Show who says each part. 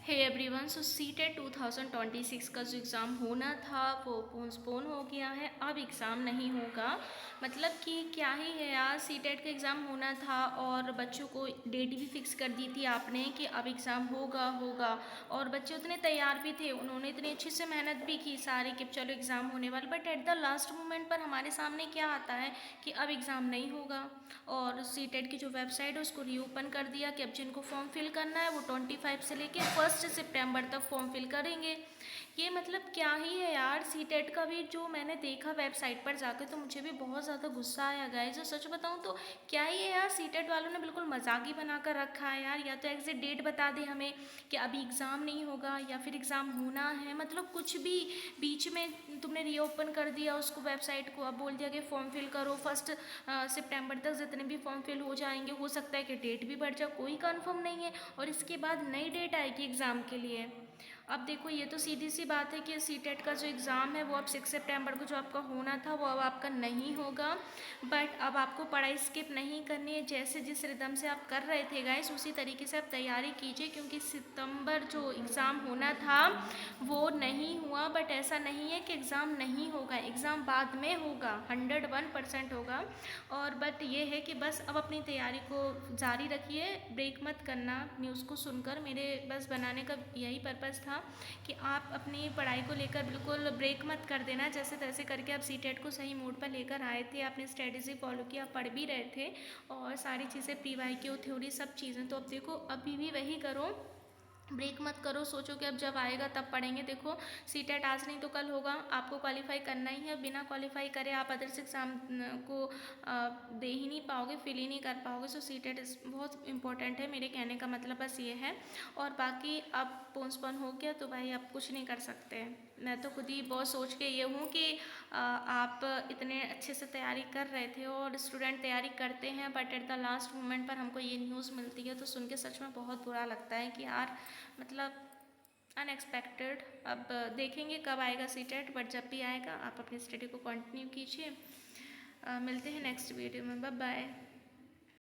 Speaker 1: Hey everyone, सो CTET 2026 का जो exam होना था वो पोस्टपोन हो गया है। अब एग्ज़ाम नहीं होगा। मतलब कि क्या ही है यार, सीटेट का एग्ज़ाम होना था और बच्चों को डेट भी फिक्स कर दी थी आपने कि अब एग्ज़ाम होगा। और बच्चे उतने तैयार भी थे, उन्होंने इतनी अच्छे से मेहनत भी की सारी कि चलो एग्ज़ाम होने वाला। But at the last moment पर हमारे सामने क्या आता है कि अब एग्ज़ाम नहीं होगा। और सीटेट की जो वेबसाइट है उसको रीओपन कर दिया कि अब जिनको फॉर्म फिल करना है वो 25 से लेके 1 सितंबर तक फॉर्म फिल करेंगे। ये मतलब क्या ही है यार, सीटेट का भी जो मैंने देखा वेबसाइट पर जाकर तो मुझे भी बहुत ज़्यादा गुस्सा आया गाइस। जो सच बताऊँ तो क्या ही है यार, सीटेट वालों ने बिल्कुल मजाक ही बना कर रखा है यार। या तो एग्जैक्ट डेट बता दे हमें कि अभी एग्ज़ाम नहीं होगा या फिर एग्ज़ाम होना है, मतलब कुछ भी बीच में तुमने रीओपन कर दिया उसको वेबसाइट को। अब बोल दिया कि फॉर्म फिल करो 1 सितंबर तक, जितने भी फॉर्म फिल हो जाएंगे, हो सकता है कि डेट भी बढ़ जाए, कोई कंफर्म नहीं है। और इसके बाद नई डेट आएगी एग्ज़ाम के लिए। अब देखो ये तो सीधी सी बात है कि सीटेट का जो एग्ज़ाम है वो अब 6 सितंबर को जो आपका होना था वो अब आपका नहीं होगा। बट अब आपको पढ़ाई स्किप नहीं करनी है। जैसे जिस रिदम से आप कर रहे थे गाइस उसी तरीके से आप तैयारी कीजिए, क्योंकि सितंबर जो एग्ज़ाम होना था वो नहीं हुआ। बट ऐसा नहीं है कि एग्ज़ाम नहीं होगा, एग्ज़ाम बाद में होगा, 101% होगा। और बट ये है कि बस अब अपनी तैयारी को जारी रखिए, ब्रेक मत करना न्यूज़ को सुनकर। मेरे बस बनाने का यही पर्पज़ था कि आप अपनी पढ़ाई को लेकर बिल्कुल ब्रेक मत कर देना। जैसे तैसे करके आप सीटेट को सही मूड पर लेकर आए थे, आपने स्ट्रेटेजी फॉलो किया, आप पढ़ भी रहे थे और सारी चीज़ें PYQ थ्योरी सब चीज़ें। तो अब देखो अभी भी वही करो, ब्रेक मत करो। सोचो कि अब जब आएगा तब पढ़ेंगे। देखो सीटेट आज नहीं तो कल होगा, आपको क्वालिफाई करना ही है। बिना क्वालिफाई करे आप अदर्स एग्ज़ाम को दे ही नहीं पाओगे, फिल ही नहीं कर पाओगे। सो सीटेट बहुत इंपॉर्टेंट है, मेरे कहने का मतलब बस ये है। और बाकी अब पोस्टपोन हो गया तो भाई आप कुछ नहीं कर सकते। मैं तो खुद ही बहुत सोच के ये हूँ कि आप इतने अच्छे से तैयारी कर रहे थे और स्टूडेंट तैयारी करते हैं, but at the last moment पर हमको ये न्यूज़ मिलती है तो सुन के सच में बहुत बुरा लगता है कि यार मतलब अनएक्सपेक्टेड। अब देखेंगे कब आएगा सीटेट, बट जब भी आएगा आप अपनी स्टडी को कंटिन्यू कीजिए। मिलते हैं नेक्स्ट वीडियो में, बाय बाय।